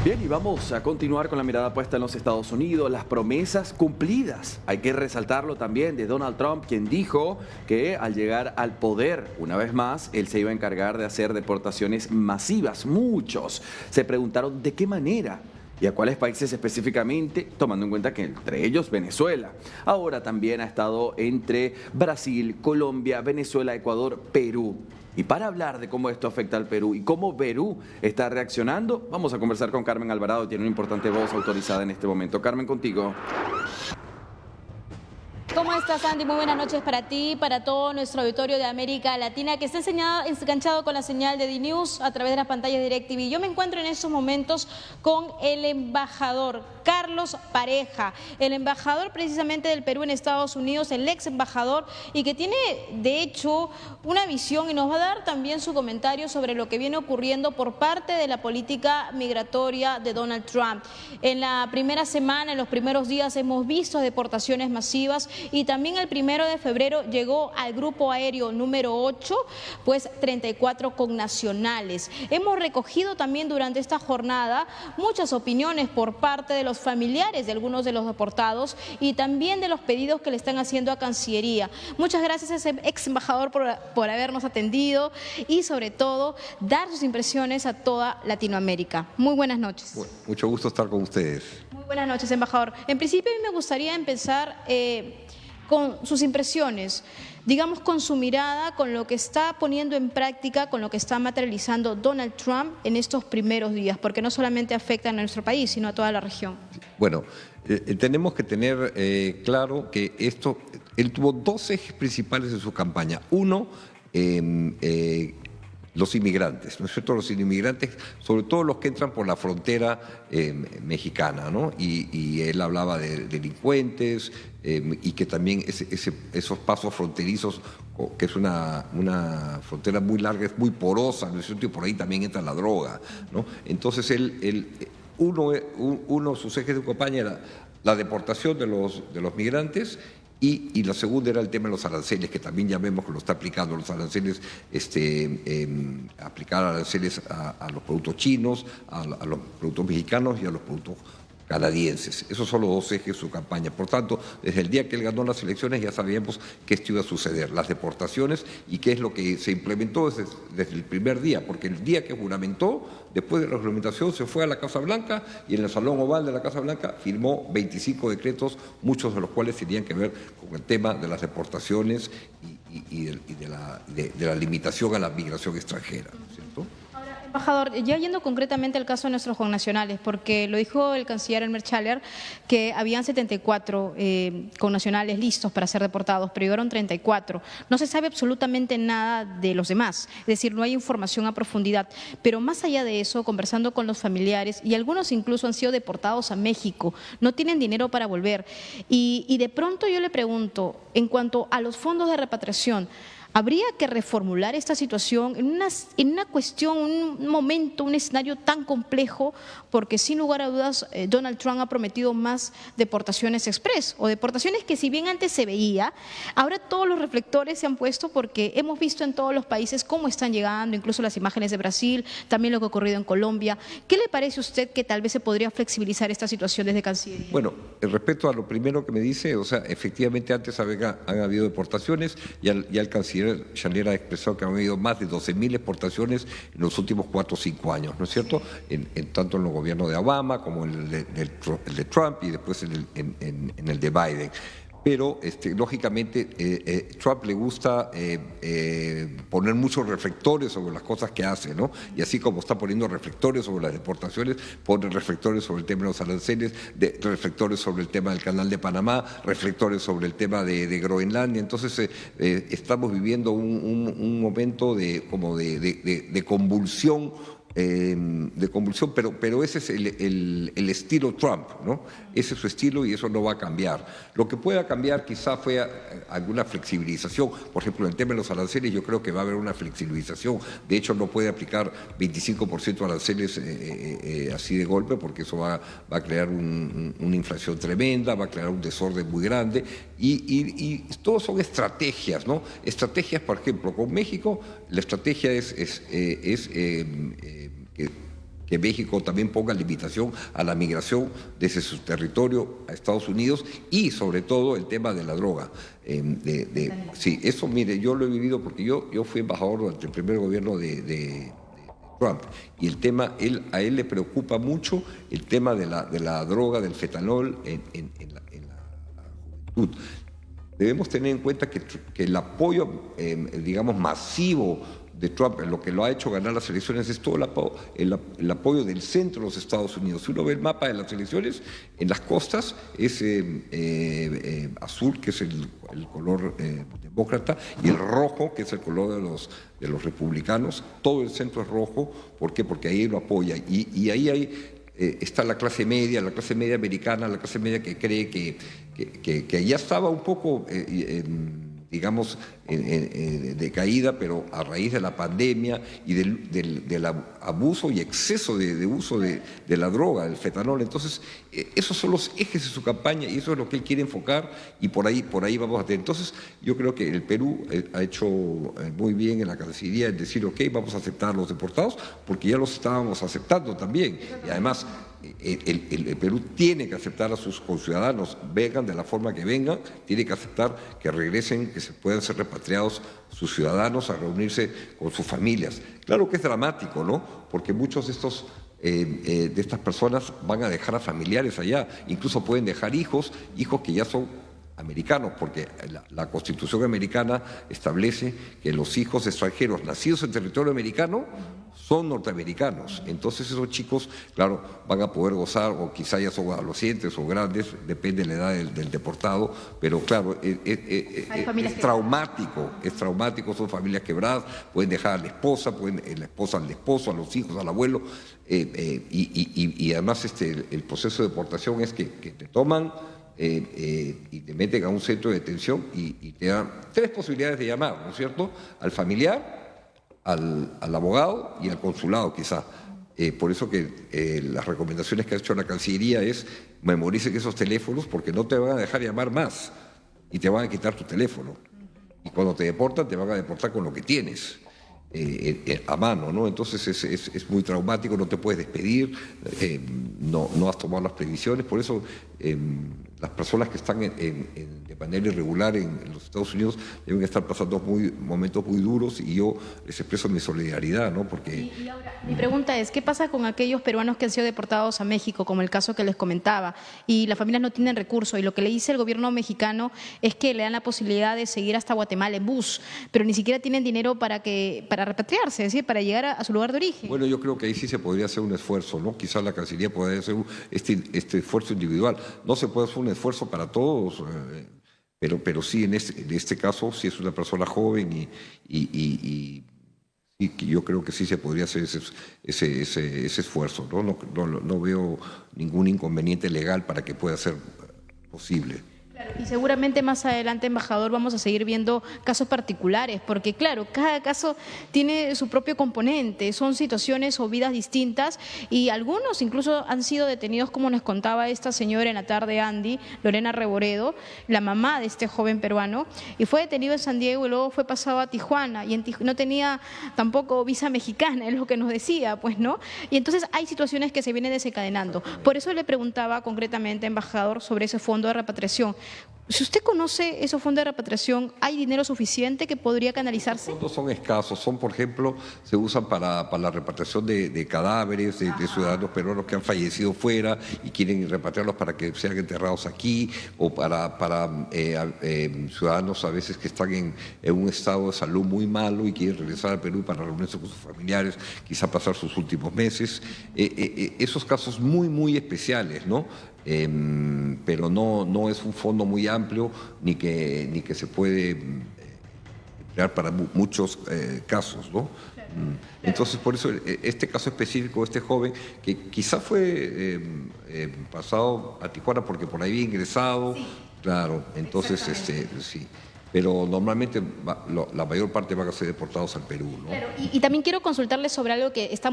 Bien, y vamos a continuar con la mirada puesta en los Estados Unidos, las promesas cumplidas. Hay que resaltarlo también de Donald Trump, quien dijo que al llegar al poder, una vez más, él se iba a encargar de hacer deportaciones masivas. Muchos se preguntaron de qué manera y a cuáles países específicamente, tomando en cuenta que entre ellos Venezuela. Ahora también ha estado entre Brasil, Colombia, Venezuela, Ecuador, Perú. Y para hablar de cómo esto afecta al Perú y cómo Perú está reaccionando, vamos a conversar con Carmen Alvarado, que tiene una importante voz autorizada en este momento. Carmen, contigo. ¿Cómo estás, Andy? Muy buenas noches para ti, para todo nuestro auditorio de América Latina que está enganchado con la señal de DNews a través de las pantallas de DirecTV. Yo me encuentro en estos momentos con el embajador Carlos Pareja, el embajador precisamente del Perú en Estados Unidos, el ex embajador, y que tiene de hecho una visión y nos va a dar también su comentario sobre lo que viene ocurriendo por parte de la política migratoria de Donald Trump. En la primera semana, en los primeros días, hemos visto deportaciones masivas y también el 1 de febrero llegó al grupo aéreo número 8, pues 34 connacionales. Hemos recogido también durante esta jornada muchas opiniones por parte de los familiares de algunos de los deportados y también de los pedidos que le están haciendo a Cancillería. Muchas gracias a ese ex embajador por habernos atendido y sobre todo dar sus impresiones a toda Latinoamérica. Muy buenas noches. Bueno, mucho gusto estar con ustedes. Muy buenas noches, embajador. En principio a mí me gustaría empezar con sus impresiones, digamos con su mirada, con lo que está poniendo en práctica, con lo que está materializando Donald Trump en estos primeros días, porque no solamente afecta a nuestro país, sino a toda la región. Bueno, tenemos que tener claro que él tuvo dos ejes principales en su campaña. Uno, los inmigrantes, ¿no es cierto? Los inmigrantes, sobre todo los que entran por la frontera mexicana, ¿no? Y él hablaba de delincuentes y que también esos pasos fronterizos, que es una frontera muy larga, es muy porosa, ¿no es cierto? Y por ahí también entra la droga, ¿no? Entonces uno de sus ejes de campaña era la deportación de los migrantes. Y la segunda era el tema de los aranceles, que también ya vemos que lo está aplicando, los aranceles, aplicar aranceles a los productos chinos, a los productos mexicanos y a los productos canadienses. Esos son los dos ejes de su campaña. Por tanto, desde el día que él ganó las elecciones ya sabíamos que esto iba a suceder, las deportaciones, y qué es lo que se implementó desde el primer día, porque el día que juramentó, después de la juramentación, se fue a la Casa Blanca y en el Salón Oval de la Casa Blanca firmó 25 decretos, muchos de los cuales tenían que ver con el tema de las deportaciones y de la limitación a la migración extranjera, ¿no es cierto? Embajador, ya yendo concretamente al caso de nuestros connacionales, porque lo dijo el canciller Elmer Schaller, que habían 74 connacionales listos para ser deportados, pero llegaron 34. No se sabe absolutamente nada de los demás, es decir, no hay información a profundidad. Pero más allá de eso, conversando con los familiares, y algunos incluso han sido deportados a México, no tienen dinero para volver. Y de pronto yo le pregunto, en cuanto a los fondos de repatriación, ¿habría que reformular esta situación en una cuestión, un momento, un escenario tan complejo? Porque sin lugar a dudas Donald Trump ha prometido más deportaciones express o deportaciones que si bien antes se veía, ahora todos los reflectores se han puesto porque hemos visto en todos los países cómo están llegando, incluso las imágenes de Brasil, también lo que ha ocurrido en Colombia. ¿Qué le parece a usted que tal vez se podría flexibilizar esta situación desde Cancillería? Bueno, respecto a lo primero que me dice, o sea, efectivamente antes han habido deportaciones, ya el canciller Schaller ha expresado que han habido más de 12.000 exportaciones en los últimos 4 o 5 años, ¿no es cierto? Tanto en el gobierno de Obama como en el de Trump y después en el de Biden. Pero lógicamente Trump le gusta poner muchos reflectores sobre las cosas que hace, ¿no? Y así como está poniendo reflectores sobre las deportaciones, pone reflectores sobre el tema de los aranceles, reflectores sobre el tema del Canal de Panamá, reflectores sobre el tema de Groenlandia. Entonces estamos viviendo un momento de convulsión, pero ese es el estilo Trump, ¿no? Ese es su estilo y eso no va a cambiar. Lo que pueda cambiar quizá fue alguna flexibilización. Por ejemplo, en el tema de los aranceles yo creo que va a haber una flexibilización. De hecho, no puede aplicar 25% aranceles así de golpe porque eso va a crear una inflación tremenda, va a crear un desorden muy grande y todos son estrategias, ¿no? Estrategias, por ejemplo, con México, la estrategia es que que México también ponga limitación a la migración desde su territorio a Estados Unidos y sobre todo el tema de la droga. Sí, eso mire, yo lo he vivido porque yo fui embajador durante el primer gobierno de Trump y el tema, a él le preocupa mucho el tema de la droga, del fetanol en la juventud. Debemos tener en cuenta que el apoyo, digamos, masivo de Trump, lo que lo ha hecho ganar las elecciones, es todo el apoyo del centro de los Estados Unidos. Si uno ve el mapa de las elecciones, en las costas es azul, que es el color demócrata, y el rojo, que es el color de los republicanos. Todo el centro es rojo. ¿Por qué? Porque ahí lo apoya. Y ahí está la clase media americana, la clase media que cree que ya estaba un poco, digamos, decaída, pero a raíz de la pandemia y del abuso y exceso de uso de la droga, del fetanol. Entonces, esos son los ejes de su campaña y eso es lo que él quiere enfocar y por ahí vamos a tener. Entonces, yo creo que el Perú ha hecho muy bien en la Cancillería en decir, ok, vamos a aceptar a los deportados, porque ya los estábamos aceptando también. Y además, el Perú tiene que aceptar a sus conciudadanos, vengan de la forma que vengan, tiene que aceptar que regresen, que se puedan ser repatriados sus ciudadanos a reunirse con sus familias. Claro que es dramático, ¿no? Porque muchos de estas personas van a dejar a familiares allá, incluso pueden dejar hijos que ya son americanos, porque la Constitución americana establece que los hijos extranjeros nacidos en territorio americano son norteamericanos. Entonces esos chicos, claro, van a poder gozar, o quizá ya son adolescentes o grandes, depende de la edad del deportado, pero claro, es traumático, son familias quebradas, pueden dejar a la esposa, la esposa al esposo, a los hijos, al abuelo, y además el proceso de deportación es que te toman y te meten a un centro de detención y te dan 3 posibilidades de llamar, ¿no es cierto? Al familiar, al abogado y al consulado, quizá. Por eso que las recomendaciones que ha hecho la Cancillería es memoricen esos teléfonos porque no te van a dejar llamar más y te van a quitar tu teléfono. Y cuando te deportan, te van a deportar con lo que tienes a mano, ¿no? Entonces es muy traumático, no te puedes despedir, no has tomado las previsiones, por eso las personas que están de manera irregular en los Estados Unidos deben estar pasando momentos muy duros y yo les expreso mi solidaridad, ¿no? Porque... Y ahora, mi pregunta es, ¿qué pasa con aquellos peruanos que han sido deportados a México, como el caso que les comentaba, y las familias no tienen recursos, y lo que le dice el gobierno mexicano es que le dan la posibilidad de seguir hasta Guatemala en bus, pero ni siquiera tienen dinero para repatriarse, es decir, para llegar a su lugar de origen? Bueno, yo creo que ahí sí se podría hacer un esfuerzo, ¿no? Quizás la Cancillería podría hacer este esfuerzo individual. No se puede hacer un esfuerzo para todos, pero sí, en este caso, si es una persona joven y yo creo que sí se podría hacer ese esfuerzo, ¿no? No veo ningún inconveniente legal para que pueda ser posible. Claro, y seguramente más adelante, embajador, vamos a seguir viendo casos particulares, porque claro, cada caso tiene su propio componente, son situaciones o vidas distintas y algunos incluso han sido detenidos, como nos contaba esta señora en la tarde, Andy, Lorena Reboredo, la mamá de este joven peruano, y fue detenido en San Diego y luego fue pasado a Tijuana y no tenía tampoco visa mexicana, es lo que nos decía, pues, ¿no? Y entonces hay situaciones que se vienen desencadenando. Por eso le preguntaba concretamente, embajador, sobre ese fondo de repatriación. Si usted conoce esos fondos de repatriación, ¿hay dinero suficiente que podría canalizarse? Los fondos son escasos, por ejemplo, se usan para la repatriación de cadáveres de ciudadanos peruanos que han fallecido fuera y quieren repatriarlos para que sean enterrados aquí, o para ciudadanos a veces que están en un estado de salud muy malo y quieren regresar al Perú para reunirse con sus familiares, quizá pasar sus últimos meses. Esos casos muy especiales, ¿no? Pero no es un fondo muy amplio ni que se puede emplear para muchos casos, ¿no? Entonces, por eso este caso específico, este joven, que quizá fue pasado a Tijuana porque por ahí había ingresado, sí. Claro, entonces sí. Pero normalmente la mayor parte van a ser deportados al Perú, ¿no? Claro, y también quiero consultarles sobre algo que está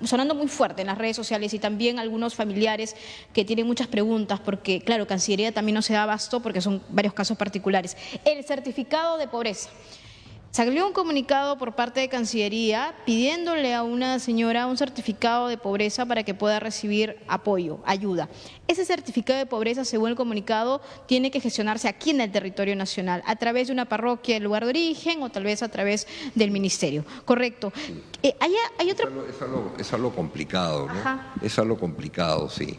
sonando muy fuerte en las redes sociales y también algunos familiares que tienen muchas preguntas porque, claro, Cancillería también no se da abasto porque son varios casos particulares. El certificado de pobreza. Salió un comunicado por parte de Cancillería pidiéndole a una señora un certificado de pobreza para que pueda recibir apoyo, ayuda. Ese certificado de pobreza, según el comunicado, tiene que gestionarse aquí en el territorio nacional, a través de una parroquia del lugar de origen o tal vez a través del ministerio. Correcto. ¿Hay otra? Es algo complicado, ¿no? Ajá. Es algo complicado, sí.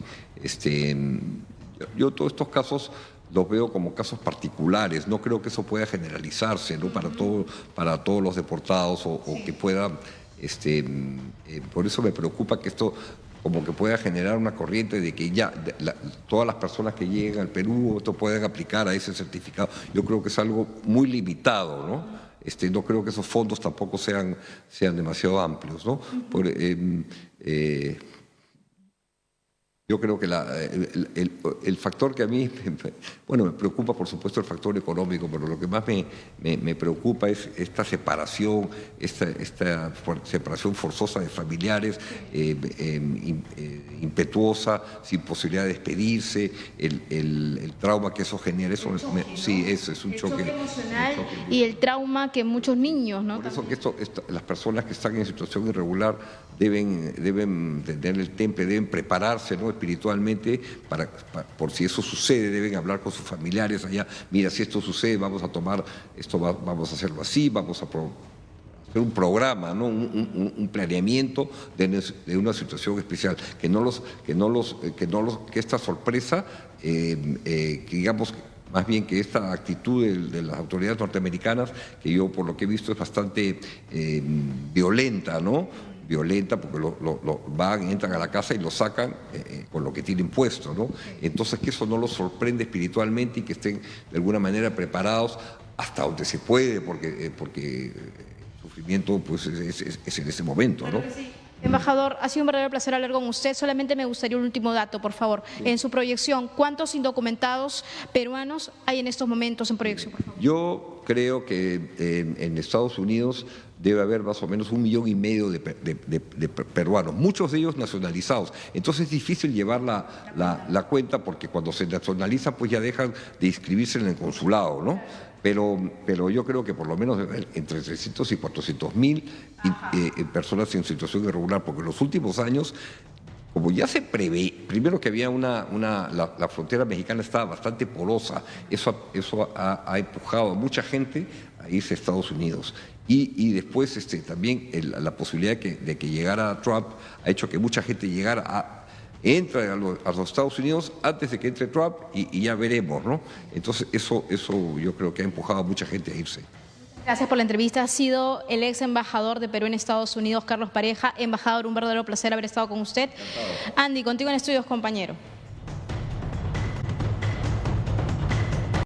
Yo todos estos casos los veo como casos particulares, no creo que eso pueda generalizarse, ¿no? Para todos los deportados o que pueda, por eso me preocupa que esto como que pueda generar una corriente de que ya todas las personas que lleguen al Perú esto puedan aplicar a ese certificado. Yo creo que es algo muy limitado, ¿no? No creo que esos fondos tampoco sean demasiado amplios, ¿no? Yo creo que el factor que a mí, bueno, me preocupa por supuesto el factor económico, pero lo que más me preocupa es esta separación, esta separación forzosa de familiares, impetuosa, sin posibilidad de despedirse, el trauma que eso genera. Eso sí, eso es un choque emocional y el trauma que muchos niños, ¿no? Por eso que las personas que están en situación irregular deben tener el temple, deben prepararse, ¿no? Espiritualmente, por si eso sucede, deben hablar con sus familiares allá. Mira, si esto sucede, vamos a tomar esto, vamos a hacerlo así, vamos a hacer un programa, ¿no? Un planeamiento de una situación especial, que esta sorpresa, que digamos, más bien que esta actitud de las autoridades norteamericanas, que yo por lo que he visto es bastante violenta, ¿no? Violenta porque entran a la casa y lo sacan con lo que tienen puesto, ¿no? Entonces que eso no los sorprende espiritualmente y que estén de alguna manera preparados hasta donde se puede, porque el sufrimiento pues es en ese momento, ¿no? Embajador, ha sido un verdadero placer hablar con usted. Solamente me gustaría un último dato, por favor. Sí. En su proyección, ¿cuántos indocumentados peruanos hay en estos momentos en proyección, por favor? Yo creo que en Estados Unidos debe haber más o menos 1,5 millones de peruanos, muchos de ellos nacionalizados. Entonces es difícil llevar la cuenta porque cuando se nacionalizan pues ya dejan de inscribirse en el consulado, ¿no? Pero yo creo que por lo menos entre 300 y 400 mil personas en situación irregular, porque en los últimos años, como ya se prevé, primero que había la frontera mexicana estaba bastante porosa, eso ha empujado a mucha gente a irse a Estados Unidos. Y después también la posibilidad de que llegara Trump ha hecho que mucha gente entra a los Estados Unidos antes de que entre Trump y ya veremos, ¿no? Entonces eso yo creo que ha empujado a mucha gente a irse. Gracias por la entrevista. Ha sido el ex embajador de Perú en Estados Unidos, Carlos Pareja. Embajador, un verdadero placer haber estado con usted. Encantado. Andy, contigo en estudios, compañero.